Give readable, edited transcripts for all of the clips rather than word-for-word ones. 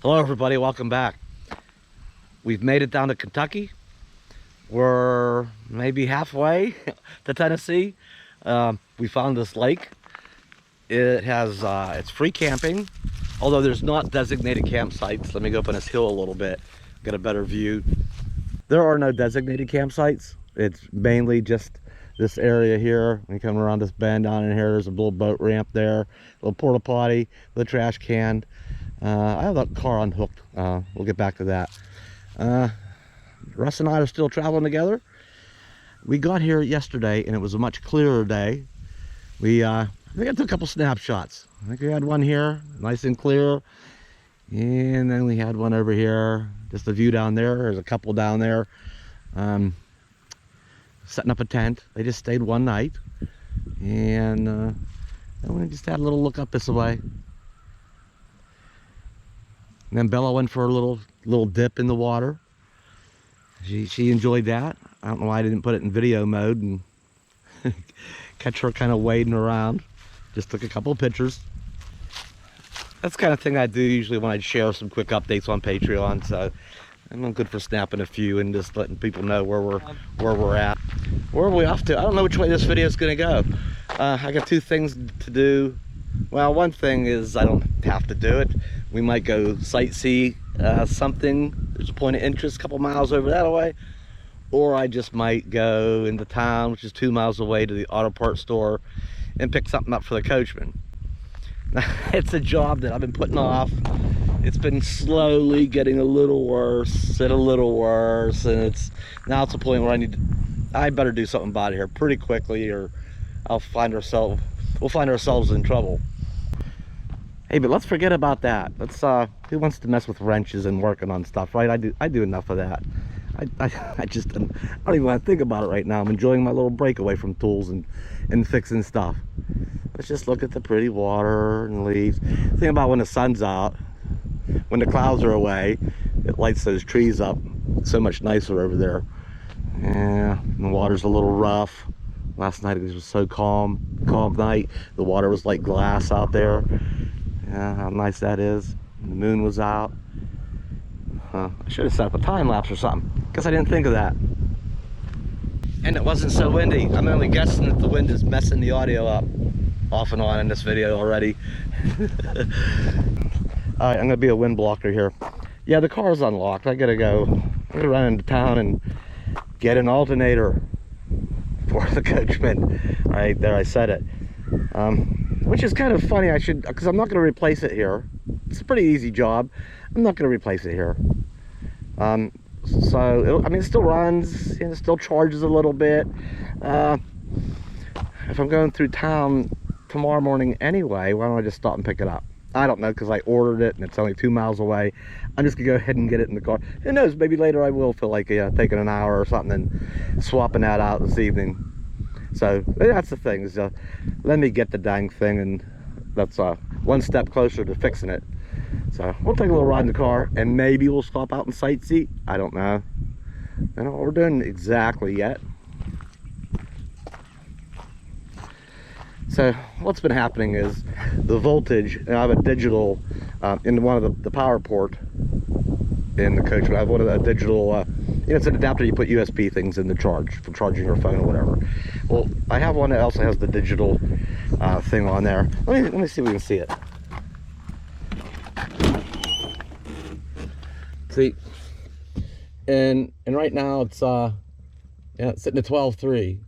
Hello everybody, welcome back. We've made it down to Kentucky. We're maybe halfway to Tennessee. We found this lake. It has it's free camping, although there's not designated campsites. Let me go up on this hill a little bit, get a better view. There are no designated campsites. It's mainly just this area here. When you come around this bend down in here, there's a little boat ramp there, a little porta potty with a trash can. I have that car unhooked. We'll get back to that. Russ and I are still traveling together. We got here yesterday and it was a much clearer day. I think I took a couple snapshots. I think we had one here, nice and clear. And then we had one over here, just a view down there. There's a couple down there. Setting up a tent. They just stayed one night. And then we just had a little look up this way. And then Bella went for a little dip in the water. She enjoyed that. I don't know why I didn't put it in video mode and catch her kind of wading around. Just took a couple of pictures. That's the kind of thing I do usually when I share some quick updates on Patreon. So I'm good for snapping a few and just letting people know where we're at. Where are we off to? I don't know which way this video is going to go. I got two things to do. Well, one thing is I don't have to do it. We might go sightsee something. There's a point of interest a couple miles over that way. Or I just might go into town, which is 2 miles away, to the auto parts store and pick something up for the Coachmen. It's a job that I've been putting off. It's been slowly getting a little worse and a little worse, and now it's a point where I better do something about it here pretty quickly, or we'll find ourselves in trouble. Hey, but let's forget about that. Who wants to mess with wrenches and working on stuff, right? I do enough of that. I don't even want to think about it right now. I'm enjoying my little break away from tools and fixing stuff. Let's just look at the pretty water and leaves. Think about when the sun's out, when the clouds are away, it lights those trees up so much nicer over there. Yeah, and the water's a little rough. Last night it was so calm night. The water was like glass out there. Yeah, how nice that is. And the moon was out. I should have set up a time lapse or something. Guess I didn't think of that. And it wasn't so windy. I'm only guessing that the wind is messing the audio up off and on in this video already. Alright, I'm gonna be a wind blocker here. Yeah, the car's unlocked. I gotta run into town and get an alternator for the Coachmen. Right there, I said it. Which is kind of funny. Because I'm not going to replace it here. It's a pretty easy job. I'm not going to replace it here. It still runs, and it still charges a little bit. If I'm going through town tomorrow morning anyway, why don't I just stop and pick it up? I don't know, because I ordered it and it's only 2 miles away. I'm just gonna go ahead and get it in the car. Who knows, maybe later I will feel like taking an hour or something and swapping that out this evening. So that's the thing, is let me get the dang thing, and that's one step closer to fixing it. So we'll take a little ride in the car, and maybe we'll swap out and sightsee. I don't know. I don't know what we're doing exactly yet. So what's been happening is the voltage, and I have a digital in one of the power port in the coach. I have one of the digital, it's an adapter you put USB things in to charge for charging your phone or whatever. Well, I have one that also has the digital thing on there. Let me see if we can see it. See, and right now it's it's sitting at 12.3.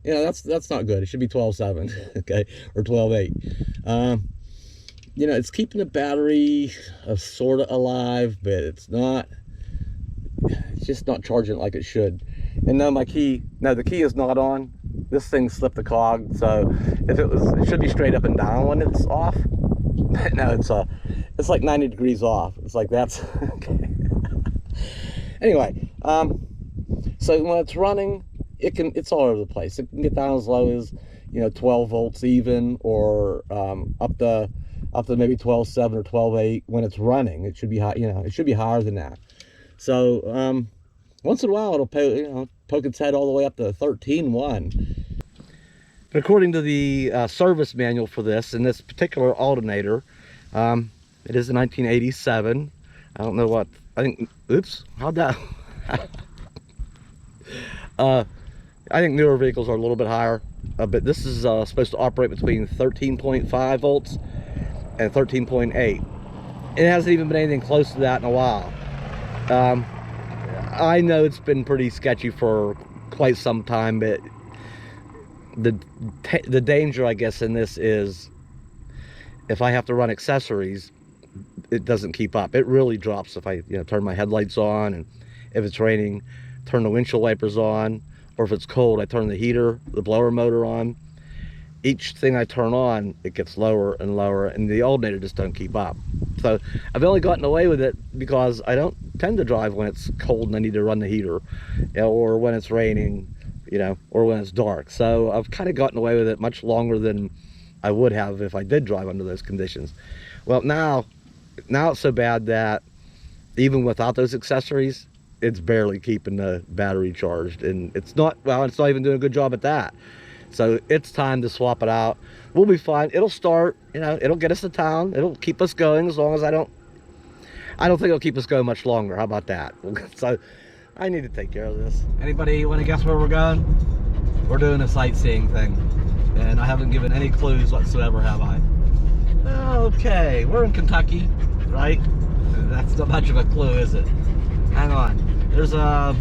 Yeah, that's not good. It should be 12.7, okay, or 12.8. It's keeping the battery sort of alive, but it's just not charging it like it should. And now the key is not on. This thing slipped the cog, so it should be straight up and down when it's off. No, it's like 90 degrees off. It's like that's okay. Anyway, so when it's running, it's all over the place. It can get down as low as 12 volts even, or up to maybe 12.7 or 12.8 when it's running. It should be high, it should be higher than that. So once in a while it'll poke its head all the way up to 13.1. But according to the service manual for this particular alternator, it is a 1987. I don't know what, I think, oops, how'd that, I think newer vehicles are a little bit higher, but this is supposed to operate between 13.5 volts and 13.8. It hasn't even been anything close to that in a while. I know it's been pretty sketchy for quite some time, but the danger, I guess, in this is if I have to run accessories, it doesn't keep up. It really drops if I turn my headlights on, and if it's raining, turn the windshield wipers on, or if it's cold, I turn the heater, the blower motor on. Each thing I turn on, it gets lower and lower, and the alternator just don't keep up. So I've only gotten away with it because I don't tend to drive when it's cold and I need to run the heater, or when it's raining, or when it's dark. So I've kind of gotten away with it much longer than I would have if I did drive under those conditions. Well, now it's so bad that even without those accessories, it's barely keeping the battery charged, and it's not even doing a good job at that. So it's time to swap it out. We'll be fine. It'll start, it'll get us to town. It'll keep us going, as long as I don't think it'll keep us going much longer. How about that? So I need to take care of this. Anybody want to guess where we're going? We're doing a sightseeing thing, and I haven't given any clues whatsoever, have I? Okay, we're in Kentucky, right? That's not much of a clue, is it? Hang on. There's a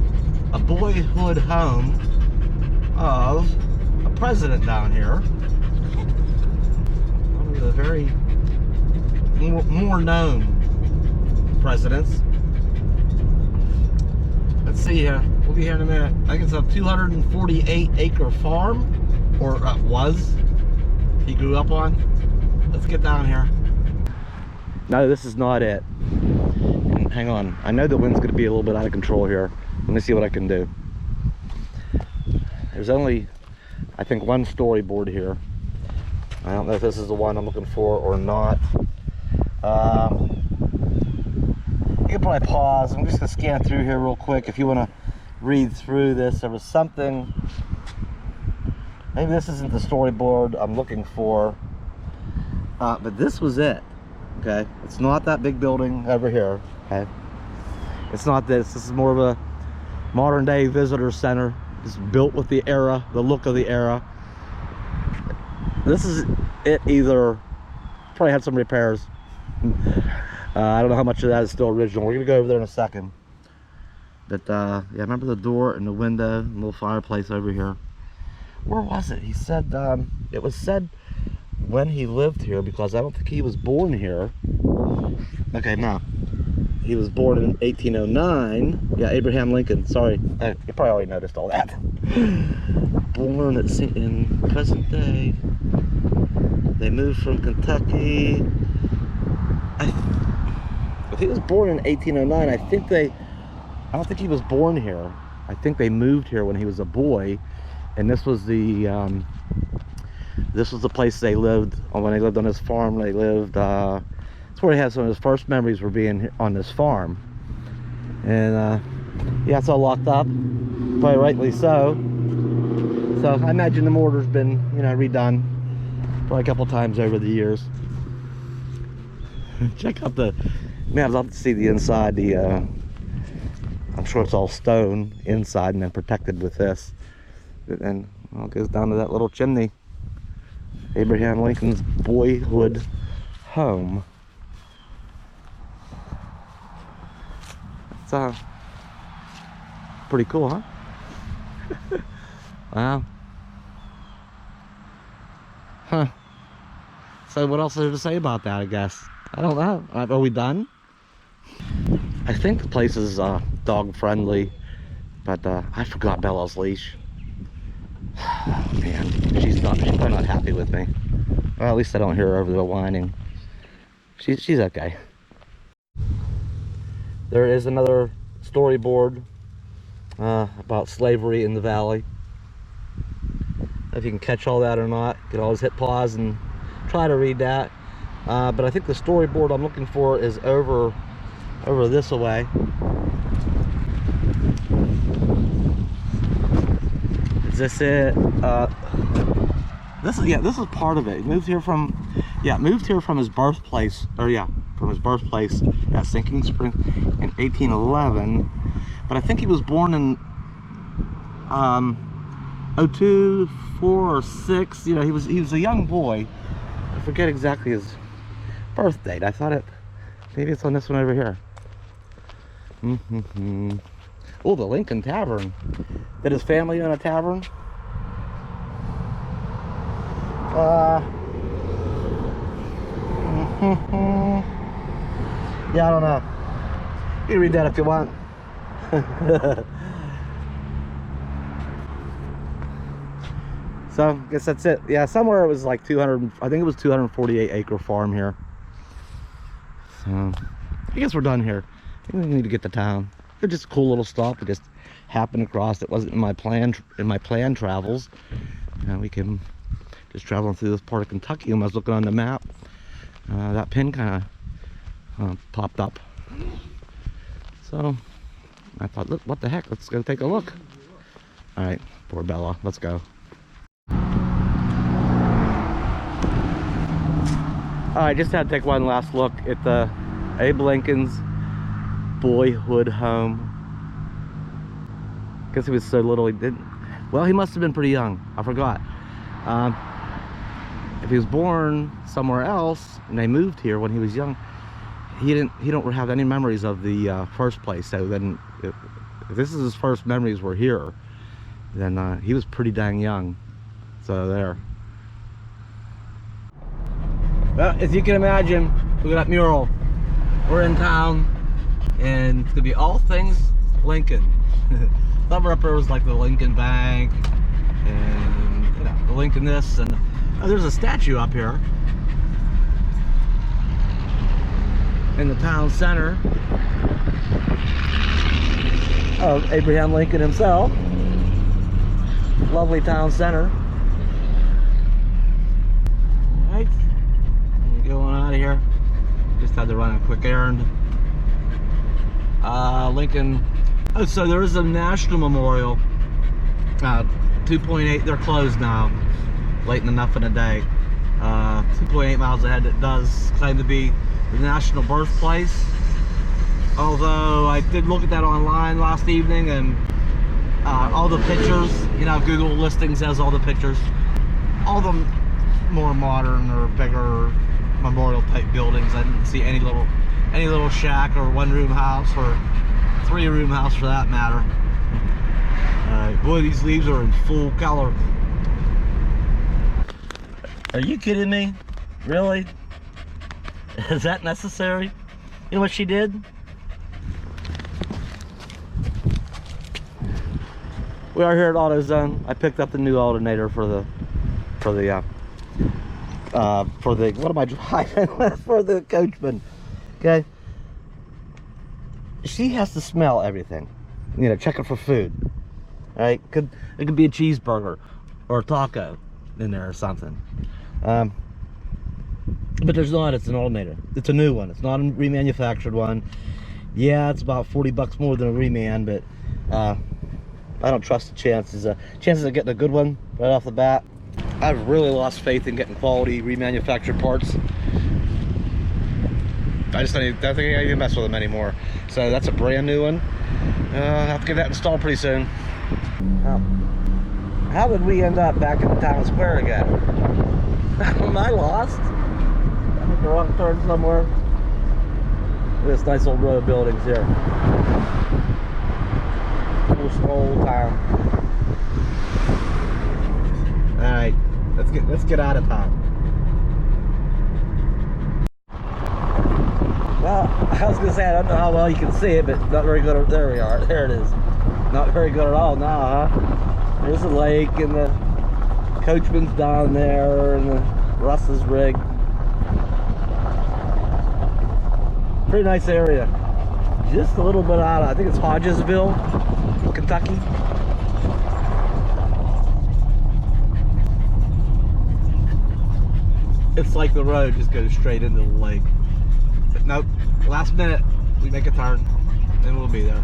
boyhood home of a president down here. One of the very more known presidents. Let's see here. We'll be here in a minute. I think it's a 248-acre farm, or was. He grew up on. Let's get down here. No, this is not it. And hang on. I know the wind's going to be a little bit out of control here. Let me see what I can do. There's only, I think, one storyboard here. I don't know if this is the one I'm looking for or not. You can probably pause. I'm just going to scan through here real quick if you want to read through this. There was something, maybe this isn't the storyboard I'm looking for, but this was it. Okay, it's not that big building over here. Okay, it's not this. This is more of a modern day visitor center. It's built with the era, the look of the era. This is it. Either probably had some repairs. I don't know how much of that is still original. We're gonna go over there in a second. But yeah, remember the door and the window and the little fireplace over here. Where was it? He said it was said when he lived here, because I don't think he was born here. Okay, no, he was born in 1809. Yeah, Abraham Lincoln. Sorry, you probably already noticed all that. Born in present day. They moved from Kentucky. If he was born in 1809, I don't think he was born here. I think they moved here when he was a boy, and this was the place they lived when they lived on this farm. They lived. That's where he had some of his first memories, were being on this farm, and yeah, it's all locked up, probably rightly so. So I imagine the mortar's been, redone probably a couple times over the years. Check out the. Man, I'd love to see the inside. I'm sure it's all stone inside and then protected with this. And well, it goes down to that little chimney. Abraham Lincoln's boyhood home. It's pretty cool, huh? Wow. Huh. So what else is there to say about that, I guess? I don't know. Are we done? I think the place is dog friendly, but I forgot Bella's leash. Oh, man, she's probably not happy with me. Well, at least I don't hear her over the whining. She's okay. There is another storyboard about slavery in the valley. If you can catch all that or not, you can always hit pause and try to read that. But I think the storyboard I'm looking for is over this way. Is this it? This is part of it. He moved here from his birthplace, or yeah, from his birthplace at Sinking Spring in 1811. But I think he was born in 02, 4, or 6. You know, he was a young boy. I forget exactly his birth date. I thought maybe it's on this one over here. Oh, the Lincoln Tavern. Did his family own a tavern? Yeah, I don't know. You can read that if you want. So, I guess that's it. Yeah, somewhere it was like 200, I think it was 248 acre farm here. So, I guess we're done here. I think we need to get to town. It's just a cool little stop. We just happened across. It wasn't in my plan travels. You know, we can just traveling through this part of Kentucky. When I was looking on the map, that pin kind of popped up. So I thought, look, what the heck? Let's go take a look. All right, poor Bella. Let's go. All right, just had to take one last look at the Abe Lincoln's Boyhood home. Guess he was so little he didn't. Well, he must have been pretty young. I forgot. If he was born somewhere else and they moved here when he was young, he don't have any memories of the first place. So then, if this is his first memories were here, then he was pretty dang young. So there. Well, as you can imagine, look at that mural. We're in town, and it's gonna be all things Lincoln. Somewhere up there was like the Lincoln Bank, and you know, the Lincoln this, and there's a statue up here in the town center of Abraham Lincoln himself. Lovely town center. All right, going out of here. Just had to run a quick errand. Lincoln. Oh, so there is a national memorial. 2.8. They're closed now. Late enough in the day. 2.8 miles ahead. It does claim to be the national birthplace. Although I did look at that online last evening, and all the pictures, you know, Google listings has all the pictures. All the more modern or bigger memorial type buildings. I didn't see any little shack or one-room house or three-room house for that matter. Boy, these leaves are in full color. Are you kidding me? Really? Is that necessary? You know what she did? We are here at AutoZone. I picked up the new alternator for the what am I driving? For the Coachmen. Okay. She has to smell everything. You know, check it for food. Right? It could be a cheeseburger or a taco in there or something. But there's not. It's an alternator. It's a new one. It's not a remanufactured one. Yeah, it's about 40 bucks more than a reman, but I don't trust the chances of getting a good one right off the bat. I've really lost faith in getting quality remanufactured parts. I just don't think I even mess with them anymore. So that's a brand new one. I'll have to get that installed pretty soon. How did we end up back in the town square again? Am I lost? I took the wrong turn somewhere. This nice old row of buildings here. Cool old town. All right, let's get out of town. Well, I was gonna say I don't know how well you can see it, but not very good. There we are. There it is. Not very good at all now, huh? There's the lake and the Coachmen's down there and the Russ's rig. Pretty nice area. Just a little bit out of, I think it's Hodgesville, Kentucky. It's like the road just goes straight into the lake. But nope, last minute we make a turn and we'll be there.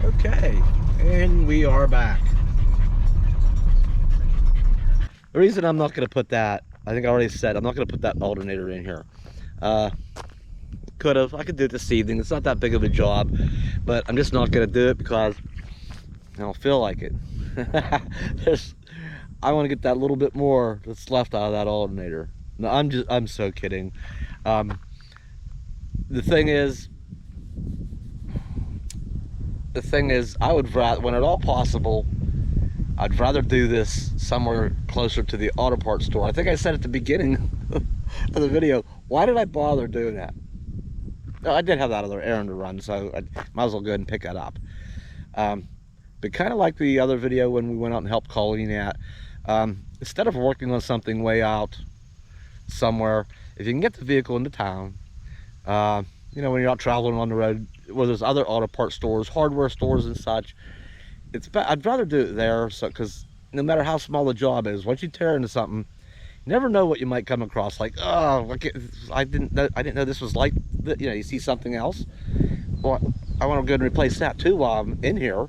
Okay, and we are back. The reason I'm not going to put that, I think I already said, I'm not going to put that alternator in here. I could do it this evening. It's not that big of a job, but I'm just not going to do it because I don't feel like it. I want to get that little bit more that's left out of that alternator. No, I'm so kidding. The thing is, I would rather, when at all possible, I'd rather do this somewhere closer to the auto parts store. I think I said at the beginning of the video, why did I bother doing that? I did have that other errand to run, so I might as well go ahead and pick that up. But kind of like the other video when we went out and helped Colleen out, instead of working on something way out somewhere, if you can get the vehicle into town, you know, when you're not traveling on the road, where there's other auto parts stores, hardware stores and such, I'd rather do it there, because no matter how small the job is, once you tear into something, you never know what you might come across. Like, oh, I didn't know this was like, you know, you see something else. Well, I want to go and replace that too while I'm in here.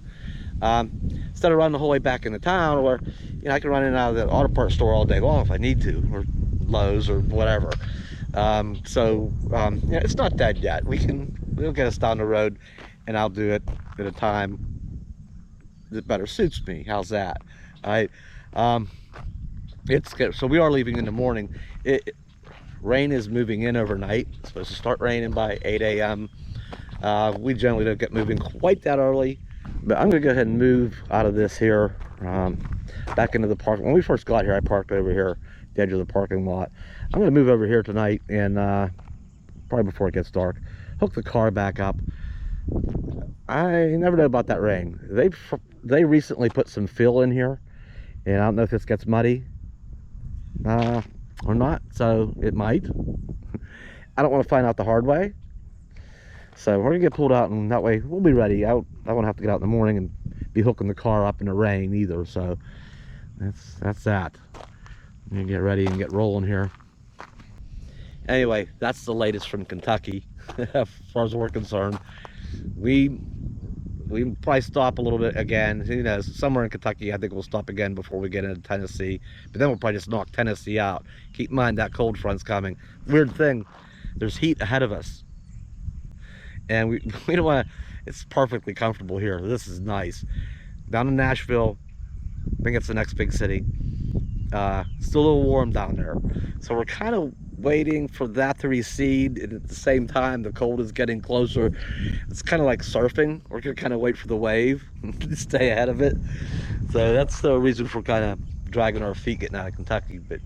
Instead of running the whole way back into town, or, you know, I can run in and out of the auto parts store all day long if I need to, or Lowe's or whatever. Yeah, it's not dead yet. We'll get us down the road, and I'll do it at a time that better suits me. How's that? All right. It's good. So we are leaving in the morning. Rain is moving in overnight. It's supposed to start raining by 8 a.m. We generally don't get moving quite that early, but I'm gonna go ahead and move out of this here, back into the park. When we first got here, I parked over here, the edge of the parking lot. I'm gonna move over here tonight, and probably before it gets dark, hook the car back up. I never know about that rain. They recently put some fill in here, and I don't know if this gets muddy or not, so it might. I don't want to find out the hard way, so we're gonna get pulled out, and that way we'll be ready. I won't have to get out in the morning and be hooking the car up in the rain either. So that's that. I'm gonna get ready and get rolling here. Anyway, that's the latest from Kentucky. As far as we're concerned, we probably stop a little bit again. Who knows? Somewhere in Kentucky, I think we'll stop again before we get into Tennessee. But then we'll probably just knock Tennessee out. Keep in mind that cold front's coming. Weird thing, there's heat ahead of us, and we don't want to. It's perfectly comfortable here. This is nice. Down in Nashville, I think it's the next big city. Still a little warm down there, so we're kind of waiting for that to recede, and at the same time the cold is getting closer. It's kind of like surfing. We're gonna kind of wait for the wave to stay ahead of it. So that's the reason for kind of dragging our feet getting out of Kentucky. But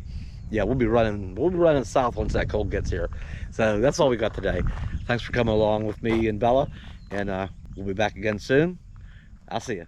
yeah, we'll be running south once that cold gets here. So that's all we got today. Thanks for coming along with me and Bella, and we'll be back again soon. I'll see you.